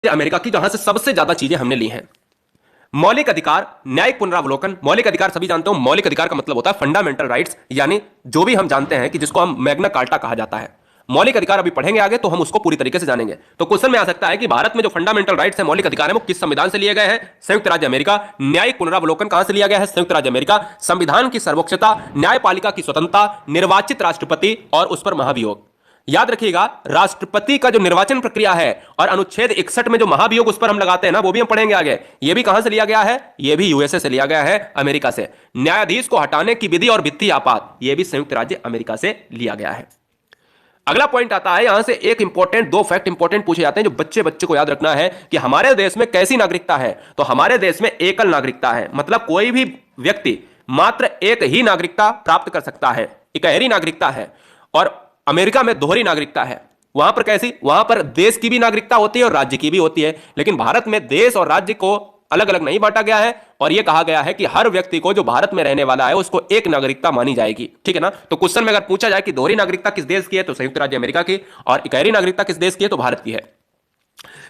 America की, जहां से सबसे ज्यादा चीजें हमने ली हैं। मौलिक अधिकार, न्यायिक पुनरावलोकन। मौलिक अधिकार सभी जानते हो, मौलिक अधिकार का मतलब होता है फंडामेंटल राइट्स, यानी जो भी हम जानते हैं कि जिसको हम मैग्ना कार्टा कहा जाता है। मौलिक अधिकार अभी पढ़ेंगे आगे तो हम उसको पूरी तरीके से जानेंगे। तो क्वेश्चन में आ सकता है कि भारत में जो फंडामेंटल राइट्स है, मौलिक अधिकार है, वो किस संविधान से लिए गए हैं? संयुक्त राज्य अमेरिका। न्यायिक पुनरावलोकन कहां से लिया गया है? संयुक्त राज्य अमेरिका। संविधान की सर्वोच्चता, न्यायपालिका की स्वतंत्रता, निर्वाचित राष्ट्रपति और उस पर महाभियोग। याद रखिएगा, राष्ट्रपति का जो निर्वाचन प्रक्रिया है और अनुच्छेद 61 में जो महाभियोग उस पर हम लगाते हैं ना, वो भी हम पढ़ेंगे आगे। ये भी कहां से लिया गया है? ये भी यूएसए से लिया गया है, अमेरिका से। न्यायाधीश को हटाने की विधि और वित्तीय आपात, ये भी संयुक्त राज्य अमेरिका से लिया गया है। अगला पॉइंट आता है, यहां से एक इंपॉर्टेंट, दो फैक्ट इंपॉर्टेंट पूछे जाते हैं जो बच्चे को याद रखना है कि हमारे देश में कैसी नागरिकता है। तो हमारे देश में एकल नागरिकता है, मतलब कोई भी व्यक्ति मात्र एक ही नागरिकता प्राप्त कर सकता है, इकहरी नागरिकता है। और अमेरिका में दोहरी नागरिकता है। वहां पर कैसी? वहां पर देश की भी नागरिकता होती है और राज्य की भी होती है, लेकिन भारत में देश और राज्य को अलग अलग नहीं बांटा गया है और यह कहा गया है कि हर व्यक्ति को जो भारत में रहने वाला है उसको एक नागरिकता मानी जाएगी। ठीक है ना? तो क्वेश्चन में अगर पूछा जाए कि दोहरी नागरिकता किस देश की है, तो संयुक्त राज्य अमेरिका की, और इकहरी नागरिकता किस देश की है, तो भारत की है।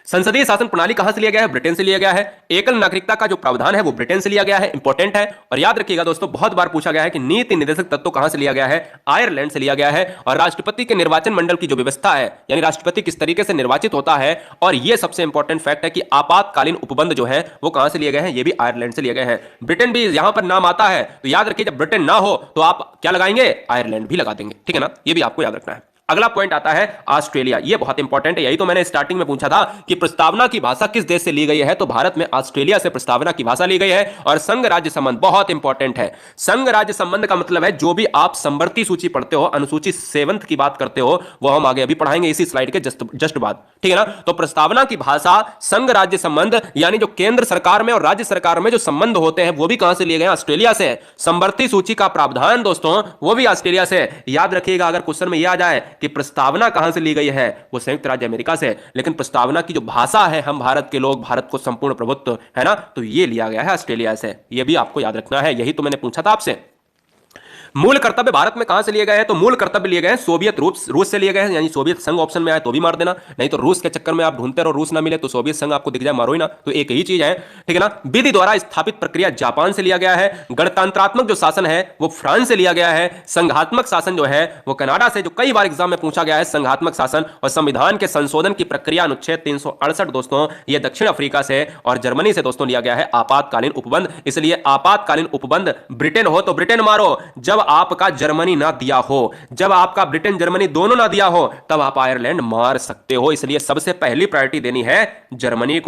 संसदीय शासन प्रणाली कहां से लिया गया है? ब्रिटेन से लिया गया है। एकल नागरिकता का जो प्रावधान है वो ब्रिटेन से लिया गया है, इंपॉर्टेंट है। और याद रखिएगा दोस्तों, बहुत बार पूछा गया है कि नीति निर्देशक तत्व कहां से लिया गया है? आयरलैंड से लिया गया है। और राष्ट्रपति के निर्वाचन मंडल की जो व्यवस्था है, यानी राष्ट्रपति किस तरीके से निर्वाचित होता है, और यह सबसे इंपॉर्टेंट फैक्ट है कि आपातकालीन उपबंध जो है वो कहां से लिए गए हैं? ये भी आयरलैंड से लिए गए हैं। ब्रिटेन भी यहां पर नाम आता है, तो याद रखिए जब ब्रिटेन ना हो तो आप क्या लगाएंगे? आयरलैंड भी लगा देंगे। ठीक है ना? ये भी आपको याद रखना है। अगला पॉइंट आता है ऑस्ट्रेलिया। ये बहुत इंपॉर्टेंट है, यही तो मैंने स्टार्टिंग में पूछा था कि प्रस्तावना की भाषा किस देश से ली गई है, तो भारत में ऑस्ट्रेलिया से प्रस्तावना की भाषा ली गई है। और संघ राज्य संबंध बहुत इंपॉर्टेंट है। संघ राज्य संबंध का मतलब है जो भी आप संवर्ती सूची पढ़ते हो, अनुसूची 7 की बात करते हो, वो हम आगे अभी पढ़ाएंगे इसी स्लाइड के जस्ट बाद। ठीक है ना? तो प्रस्तावना की भाषा संघ राज्य संबंध, यानी जो केंद्र सरकार में और राज्य सरकार में जो संबंध होते हैं वो भी कहां से लिए गए? ऑस्ट्रेलिया से। संवर्ती सूची का प्रावधान दोस्तों वो भी ऑस्ट्रेलिया से। याद रखिएगा, अगर क्वेश्चन में यह आ जाए कि प्रस्तावना कहां से ली गई है, वो संयुक्त राज्य अमेरिका से, लेकिन प्रस्तावना की जो भाषा है, हम भारत के लोग, भारत को संपूर्ण प्रभुत्व है ना, तो ये लिया गया है ऑस्ट्रेलिया से। ये भी आपको याद रखना है, यही तो मैंने पूछा था आपसे। मूल कर्तव्य भारत में कहां से लिए गए हैं? तो मूल कर्तव्य लिए गए हैं सोवियत रूस से लिए गए हैं, यानी सोवियत संघ ऑप्शन में आए तो भी मार देना, नहीं तो रूस के चक्कर में आप ढूंढते रहो, रूस ना मिले तो सोवियत संघ आपको दिख जाए, मारो ही ना, तो एक ही चीज है। ठीक है ना? विधि द्वारा स्थापित प्रक्रिया जापान से लिया गया है। गणतंत्रात्मक जो शासन है वो फ्रांस से लिया गया है। संघात्मक शासन जो है वो कनाडा से, जो कई बार एग्जाम में पूछा गया है संघात्मक शासन। और संविधान के संशोधन की प्रक्रिया अनुच्छेद 368 दोस्तों, ये दक्षिण अफ्रीका से और जर्मनी से दोस्तों लिया गया है आपातकालीन उपबंध। इसलिए आपातकालीन उपबंध ब्रिटेन हो तो ब्रिटेन मारो, जब आपका जर्मनी ना दिया हो, जब आपका ब्रिटेन जर्मनी दोनों ना दिया हो, तब आप आयरलैंड मार सकते हो। इसलिए सबसे पहली प्रायोरिटी देनी है जर्मनी को।